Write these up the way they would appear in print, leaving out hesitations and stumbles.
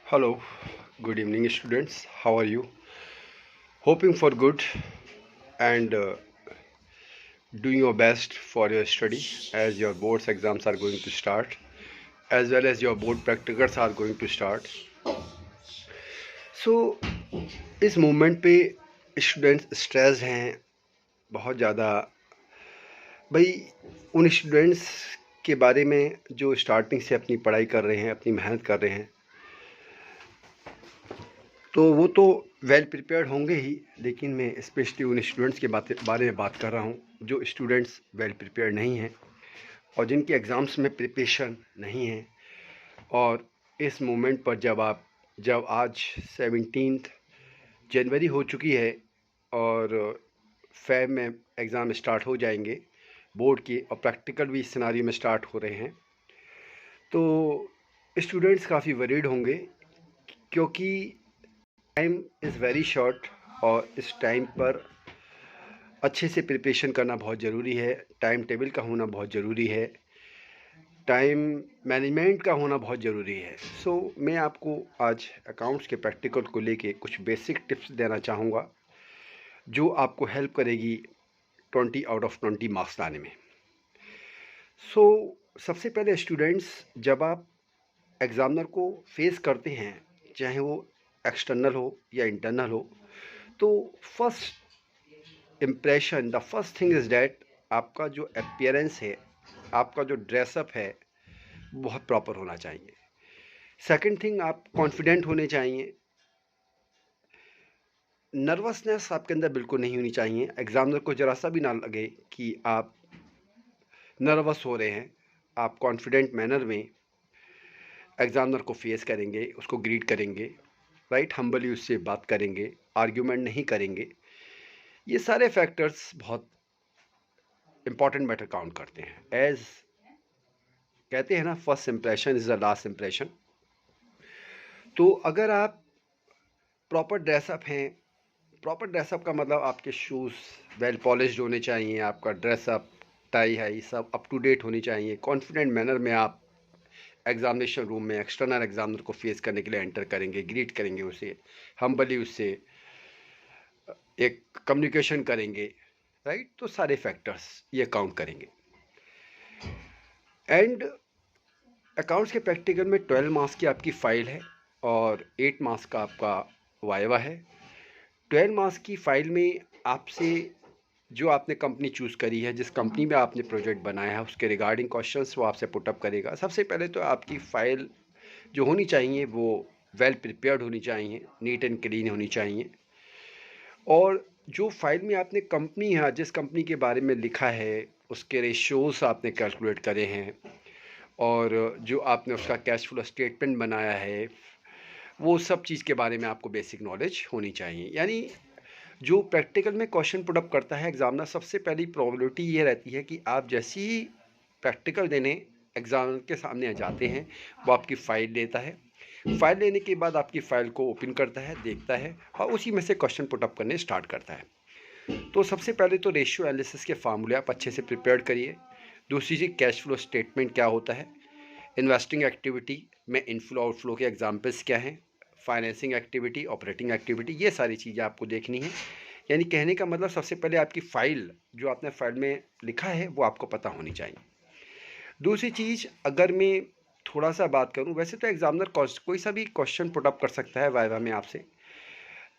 Hello, good evening, students. How are you? Hoping for good and doing your best for your study as your boards exams are going to start, as well as your board practicals are going to start. So, इस moment पे students stressed हैं बहुत ज़्यादा। भाई उन students के बारे में जो स्टार्टिंग से अपनी पढ़ाई कर रहे हैं, अपनी मेहनत कर रहे हैं, तो वो तो वेल प्रिपेयर्ड होंगे ही, लेकिन मैं स्पेशली उन स्टूडेंट्स के बारे में बात कर रहा हूँ जो स्टूडेंट्स वेल प्रिपेयर्ड नहीं हैं और जिनके एग्ज़ाम्स में प्रिपरेशन नहीं है। और इस मोमेंट पर जब आज 17 जनवरी हो चुकी है और फेब में एग्ज़ाम स्टार्ट हो जाएंगे बोर्ड के और प्रैक्टिकल भी इस सिनारियो में स्टार्ट हो रहे हैं, तो स्टूडेंट्स काफ़ी वरीड होंगे क्योंकि टाइम इज़ वेरी शॉर्ट और इस टाइम पर अच्छे से प्रिपरेशन करना बहुत ज़रूरी है। टाइम टेबल का होना बहुत ज़रूरी है, टाइम मैनेजमेंट का होना बहुत ज़रूरी है। मैं आपको आज अकाउंट्स के प्रैक्टिकल को लेके कुछ बेसिक टिप्स देना चाहूँगा जो आपको हेल्प करेगी 20 आउट ऑफ 20 मार्क्स लाने में। सबसे पहले स्टूडेंट्स, जब आप एग्ज़ामिनर को फेस करते हैं, चाहे वो एक्सटर्नल हो या इंटरनल हो, तो first impression, the first thing is that आपका जो अपीयरेंस है, आपका जो ड्रेसअप है, बहुत प्रॉपर होना चाहिए। सेकंड थिंग, आप कॉन्फिडेंट होने चाहिए। नर्वसनेस आपके अंदर बिल्कुल नहीं होनी चाहिए। एग्ज़ामिनर को ज़रा सा भी ना लगे कि आप नर्वस हो रहे हैं। आप कॉन्फिडेंट मैनर में एग्ज़ामिनर को फेस करेंगे, उसको ग्रीट करेंगे, राइट, हम्बली उससे बात करेंगे, आर्ग्यूमेंट नहीं करेंगे। ये सारे फैक्टर्स बहुत इम्पॉर्टेंट मैटर काउंट करते हैं। एज कहते हैं ना, first impression is the last impression. तो अगर आप प्रॉपर ड्रेसअप हैं, प्रॉपर ड्रेसअप का मतलब आपके शूज़ वेल पॉलिश्ड होने चाहिए, आपका ड्रेसअप टाई हाई सब अप टू डेट होनी चाहिए। कॉन्फिडेंट मैनर में आप एग्जामिनेशन रूम में एक्सटर्नल एग्जामिनर को फेस करने के लिए एंटर करेंगे, ग्रीट करेंगे उसे, हम्बली उससे एक कम्युनिकेशन करेंगे, राइट। तो सारे फैक्टर्स ये काउंट करेंगे। एंड अकाउंट्स के प्रैक्टिकल में 12 मार्क्स की आपकी फ़ाइल है और 8 मार्क्स का आपका वाइवा है। 12 मार्क्स की फ़ाइल में आपसे जो आपने कंपनी चूज़ करी है, जिस कंपनी में आपने प्रोजेक्ट बनाया है, उसके रिगार्डिंग क्वेश्चंस वो आपसे पुटअप करेगा। सबसे पहले तो आपकी फ़ाइल जो होनी चाहिए वो वेल प्रिपेयर्ड होनी चाहिए, नीट एंड क्लीन होनी चाहिए। और जो फाइल में आपने कंपनी है, जिस कंपनी के बारे में लिखा है, उसके रेशियोज़ आपने कैलकुलेट करे हैं और जो आपने उसका कैश फ्लो स्टेटमेंट बनाया है, वो सब चीज़ के बारे में आपको बेसिक नॉलेज होनी चाहिए। यानी जो प्रैक्टिकल में क्वेश्चन पुटअप करता है एग्जामिनर, सबसे पहली प्रोबेबिलिटी ये रहती है कि आप जैसे ही प्रैक्टिकल देने एग्जामिनर के सामने जाते हैं, वो आपकी फ़ाइल लेता है। फ़ाइल लेने के बाद आपकी फ़ाइल को ओपन करता है, देखता है और उसी में से क्वेश्चन पुटअप करने स्टार्ट करता है। तो सबसे पहले तो रेशियो एनालिसिस के फार्मूले आप अच्छे से प्रिपेयर करिए। दूसरी चीज़, कैश फ्लो स्टेटमेंट क्या होता है, इन्वेस्टिंग एक्टिविटी में इनफ्लो आउटफ्लो के एग्जाम्पल्स क्या हैं, फाइनेंसिंग एक्टिविटी, ऑपरेटिंग एक्टिविटी, ये सारी चीज़ें आपको देखनी है। यानी कहने का मतलब, सबसे पहले आपकी फ़ाइल, जो आपने फ़ाइल में लिखा है, वो आपको पता होनी चाहिए। दूसरी चीज़, अगर मैं थोड़ा सा बात करूं, वैसे तो एग्जामिनर कोई सा भी क्वेश्चन पुटअप कर सकता है वाइवा में आपसे।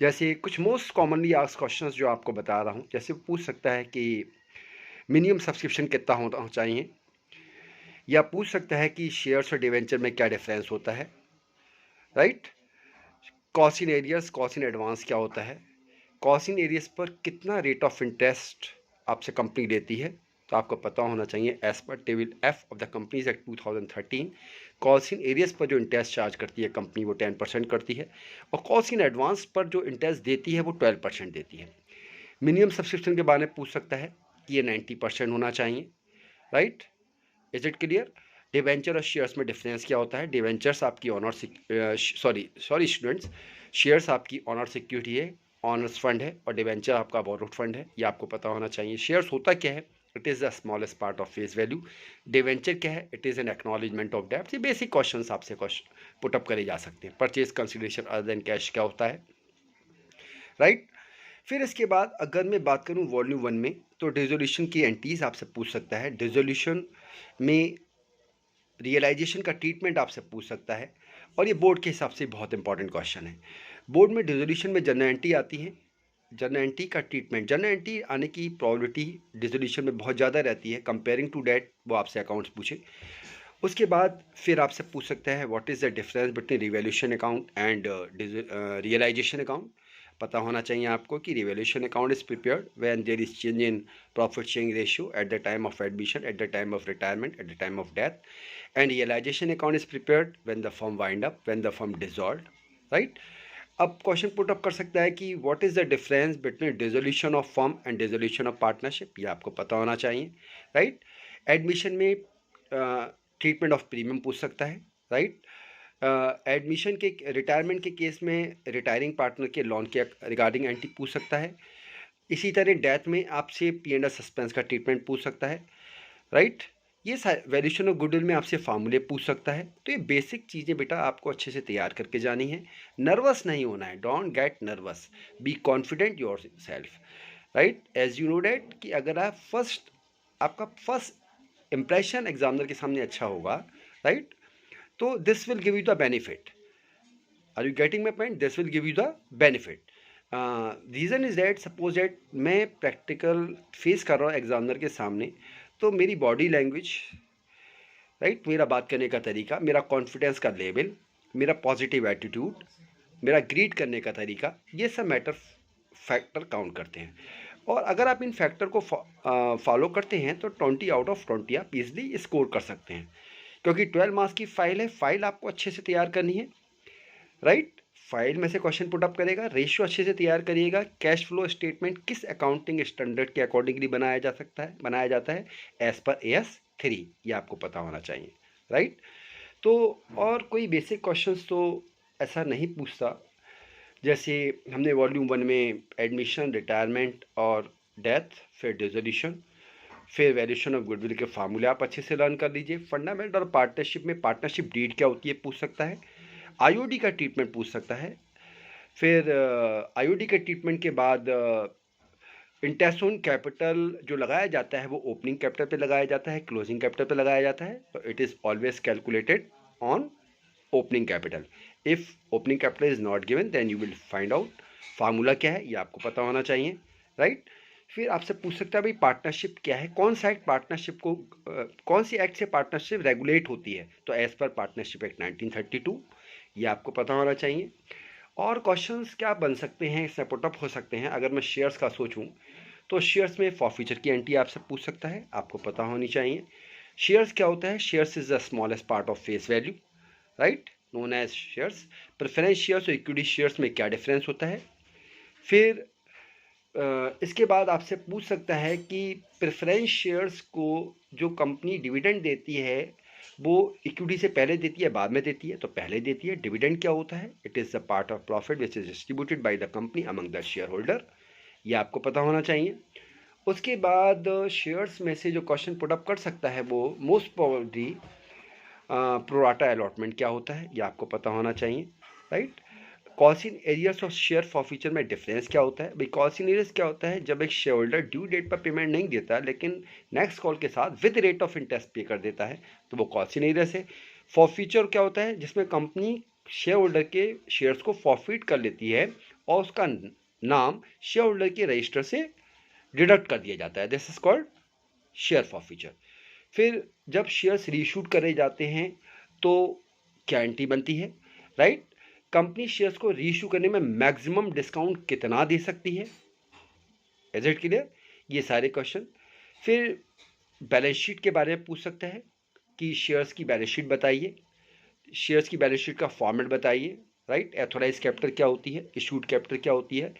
जैसे कुछ मोस्ट कॉमनली आस्क्ड क्वेश्चंस जो आपको बता रहा हूं, जैसे पूछ सकता है कि मिनिमम सब्सक्रिप्शन कितना होना चाहिए, या पूछ सकता है कि शेयर्स और डिवेंचर में क्या डिफरेंस होता है, right. Cost in arrears, cost in advance क्या होता है, कॉस्ट इन एरियस पर कितना रेट ऑफ इंटरेस्ट आपसे कंपनी लेती है, तो आपको पता होना चाहिए। एज पर table F of the companies act 2013, cost in arrears पर जो इंटरेस्ट चार्ज करती है कंपनी, वो 10% करती है और कॉस्ट इन एडवांस पर जो इंटरेस्ट देती है वो 12% देती है। मिनिमम सब्सक्रिप्शन के बारे में पूछ सकता है कि ये 90% होना चाहिए, right. Is it clear. Debenture और शेयर्स में डिफरेंस क्या होता है, डिवेंचर्स आपकी ऑनर सॉरी स्टूडेंट्स, शेयर्स आपकी ऑनर सिक्योरिटी है, ऑनर्स फंड है, और डिवेंचर आपका बोरोड फंड है, ये आपको पता होना चाहिए। शेयर्स होता क्या है, it is the smallest part of face value. Debenture क्या है? It is an acknowledgement of डेब्ट। ये बेसिक क्वेश्चन आपसे क्वेश्चन पुटअप करे जा सकते हैं। Purchase consideration other than cash क्या होता है, राइट। फिर इसके बाद अगर मैं बात करूं वॉल्यूम 1 में, तो डिसोल्यूशन की एंटीज आपसे पूछ सकता है। डिसोल्यूशन में रियलाइजेशन का ट्रीटमेंट आपसे पूछ सकता है, और ये बोर्ड के हिसाब से बहुत इंपॉर्टेंट क्वेश्चन है। बोर्ड में डिसोल्यूशन में जनरल एंट्री आती है। जनरल एंट्री का ट्रीटमेंट, जनरल एंट्री आने की प्रोबेबिलिटी डिसोल्यूशन में बहुत ज़्यादा रहती है कंपेयरिंग टू डेट, वो आपसे अकाउंट्स पूछे। उसके बाद फिर आपसे पूछ सकता है what is the difference between revaluation account and realisation account. पता होना चाहिए आपको कि revaluation account is prepared when there is change in profit sharing ratio at the time of admission, at the time of retirement, at the time of death, and realisation account is prepared when the firm wind up, when the firm dissolve, right. अब question put up कर सकता है कि what is the difference between dissolution of firm and dissolution of partnership, ये आपको पता होना चाहिए, राइट। एडमिशन में ट्रीटमेंट ऑफ प्रीमियम पूछ सकता है, राइट। एडमिशन के रिटायरमेंट के केस में रिटायरिंग पार्टनर के लोन के रिगार्डिंग एंटी पूछ सकता है। इसी तरह डेथ में आपसे P&L सस्पेंस का ट्रीटमेंट पूछ सकता है, राइट। ये वैल्यूएशन ऑफ गुडविल में आपसे फार्मूले पूछ सकता है। तो ये बेसिक चीज़ें बेटा आपको अच्छे से तैयार करके जानी है। नर्वस नहीं होना है, don't get nervous, be confident yourself, right. As you know that कि अगर आपका फर्स्ट इम्प्रेशन एग्जामिनर के सामने अच्छा होगा, राइट, तो this will give you the benefit. Are you getting my point? This will give you the benefit. Reason is that suppose that मैं practical face कर रहा हूँ एग्जामिनर के सामने, तो मेरी बॉडी लैंग्वेज, राइट, मेरा बात करने का तरीका, मेरा कॉन्फिडेंस का लेवल, मेरा पॉजिटिव एटीट्यूड, मेरा ग्रीट करने का तरीका, ये सब फैक्टर काउंट करते हैं। और अगर आप इन फैक्टर को फॉलो करते हैं तो 20 आउट ऑफ 20 आप इजली स्कोर कर सकते हैं, क्योंकि 12 मार्क्स की फाइल है। फाइल आपको अच्छे से तैयार करनी है, राइट। फाइल में से क्वेश्चन पुटअप करेगा, रेशियो अच्छे से तैयार करिएगा। कैश फ्लो स्टेटमेंट किस अकाउंटिंग स्टैंडर्ड के अकॉर्डिंगली बनाया जाता है एज पर AS3, ये आपको पता होना चाहिए, राइट। तो और कोई बेसिक क्वेश्चंस तो ऐसा नहीं पूछता, जैसे हमने वॉल्यूम 1 में एडमिशन, रिटायरमेंट और डेथ, फिर डिसोल्यूशन, फिर वैल्यूएशन ऑफ गुडविल के फार्मूले आप अच्छे से लर्न कर लीजिए। फंडामेंटल और पार्टनरशिप में पार्टनरशिप डीड क्या होती है पूछ सकता है। IOD का ट्रीटमेंट पूछ सकता है। फिर IOD के ट्रीटमेंट के बाद इंटेस्ट कैपिटल जो लगाया जाता है वो ओपनिंग कैपिटल पे लगाया जाता है, क्लोजिंग कैपिटल पे लगाया जाता है। तो it is always calculated on opening capital. If opening capital is not given then you will find out formula क्या है, ये आपको पता होना चाहिए, राइट। फिर आपसे पूछ सकता है भाई पार्टनरशिप क्या है, कौन सा एक्ट पार्टनरशिप को कौन सी एक्ट से पार्टनरशिप रेगुलेट होती है, तो एज पर पार्टनरशिप एक्ट 1932, ये आपको पता होना चाहिए। और क्वेश्चंस क्या बन सकते हैं, इसमें पुटअप हो सकते हैं। अगर मैं शेयर्स का सोचूं तो शेयर्स में फॉरफीचर की एंट्री आपसे पूछ सकता है, आपको पता होनी चाहिए। शेयर्स क्या होता है? Shares is the smallest part of face value, right, known as shares. Preference shares और इक्विटी शेयर्स में क्या डिफरेंस होता है। फिर इसके बाद आपसे पूछ सकता है कि प्रेफरेंस शेयर्स को जो कंपनी डिविडेंड देती है वो इक्विटी से पहले देती है बाद में देती है, तो पहले देती है। डिविडेंड क्या होता है? It is the part of profit which is distributed by the company among the share holder, ये आपको पता होना चाहिए। उसके बाद शेयर्स में से जो क्वेश्चन पुटअप कर सकता है वो मोस्ट प्रोबेबली प्रोराटा अलॉटमेंट क्या होता है, ये आपको पता होना चाहिए, right. Calls in arrears of share forfeiture में डिफरेंस क्या होता है भाई? कॉल्स इन एरियर्स क्या होता है? जब एक शेयर होल्डर ड्यू डेट पर पेमेंट नहीं देता लेकिन नेक्स्ट कॉल के साथ विद रेट ऑफ इंटरेस्ट पे कर देता है, तो वो कॉल्स इन एरियर्स है। फॉरफीचर क्या होता है? जिसमें कंपनी शेयर होल्डर के शेयर्स को फॉरफीट कर लेती है और उसका नाम शेयर होल्डर के रजिस्टर से डिडक्ट कर दिया जाता है, this is called share forfeiture. फिर जब शेयर्स रीइशूड करे जाते हैं तो क्या एंट्री बनती है, राइट। कंपनी शेयर्स को रीइशू करने में मैक्सिमम डिस्काउंट कितना दे सकती है, इज इट क्लियर? ये सारे क्वेश्चन। फिर बैलेंस शीट के बारे में पूछ सकता है कि शेयर्स की बैलेंस शीट बताइए, शेयर्स की बैलेंस शीट का फॉर्मेट बताइए, राइट। एथोराइज कैपिटल क्या होती है, इशूड कैपिटल क्या होती है,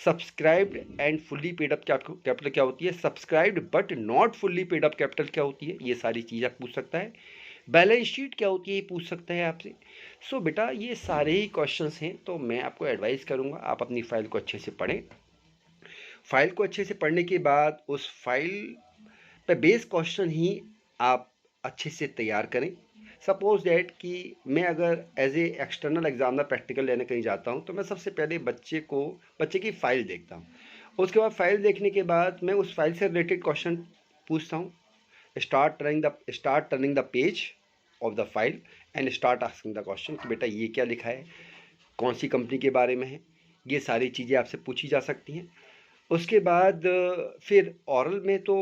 subscribed and fully paid up capital क्या होती है, subscribed but not fully paid up capital क्या होती है, ये सारी चीज़ आप पूछ सकता है। बैलेंस शीट क्या होती है ये पूछ सकता है आपसे। सो बेटा ये सारे ही क्वेश्चंस हैं, तो मैं आपको एडवाइस करूंगा आप अपनी फाइल को अच्छे से पढ़ें। फाइल को अच्छे से पढ़ने के बाद उस फाइल पे बेस क्वेश्चन ही आप अच्छे से तैयार करें। सपोज डैट कि मैं अगर as a external examiner practical लेने कहीं जाता हूँ तो मैं सबसे पहले बच्चे की फ़ाइल देखता हूँ। उसके बाद फ़ाइल देखने के बाद मैं उस फाइल से रिलेटेड क्वेश्चन पूछता हूँ। Start turning the page of the file and start asking the question कि बेटा ये क्या लिखा है, कौन सी कंपनी के बारे में है, ये सारी चीज़ें आपसे पूछी जा सकती हैं। उसके बाद फिर ओरल में तो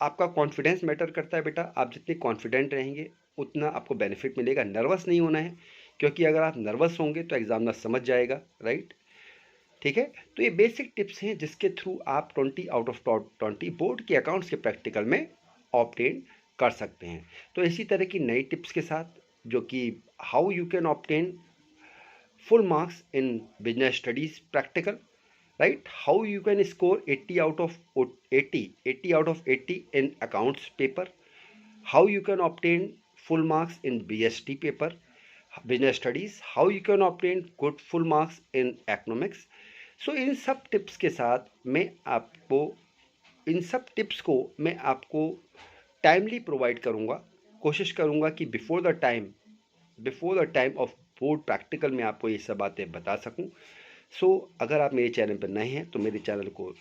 आपका कॉन्फिडेंस मैटर करता है बेटा। आप जितने कॉन्फिडेंट रहेंगे उतना आपको बेनिफिट मिलेगा। नर्वस नहीं होना है, क्योंकि अगर आप नर्वस होंगे तो एग्जामिनर समझ जाएगा, राइट। ठीक है, तो ये बेसिक टिप्स हैं जिसके थ्रू आप 20 आउट ऑफ 20 बोर्ड के अकाउंट्स के प्रैक्टिकल में ऑब्टेन कर सकते हैं। तो इसी तरह की नई टिप्स के साथ, जो कि how you can obtain full marks in business studies practical, right? How you can score 80 out of 80 in accounts paper, how you can obtain full marks in BST paper, business studies, how you can obtain good full marks in economics. So इन सब tips के साथ इन सब tips को मैं आपको timely provide करूँगा। कोशिश करूँगा कि before the time of board practical में आपको ये सब बातें बता सकूं। सो अगर आप मेरे चैनल पर नए हैं तो मेरे चैनल को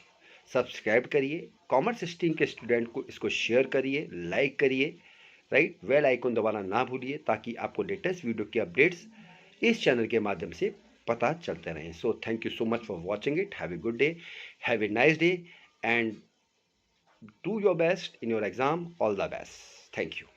सब्सक्राइब करिए, कॉमर्स स्ट्रीम के स्टूडेंट को इसको शेयर करिए, लाइक करिए, राइट। बेल आइकन दबाना ना भूलिए ताकि आपको लेटेस्ट वीडियो के अपडेट्स इस चैनल के माध्यम से पता चलते रहें। So thank you so much for watching it. Have a good day, have a nice day, and do your best in your exam. All the best. Thank you.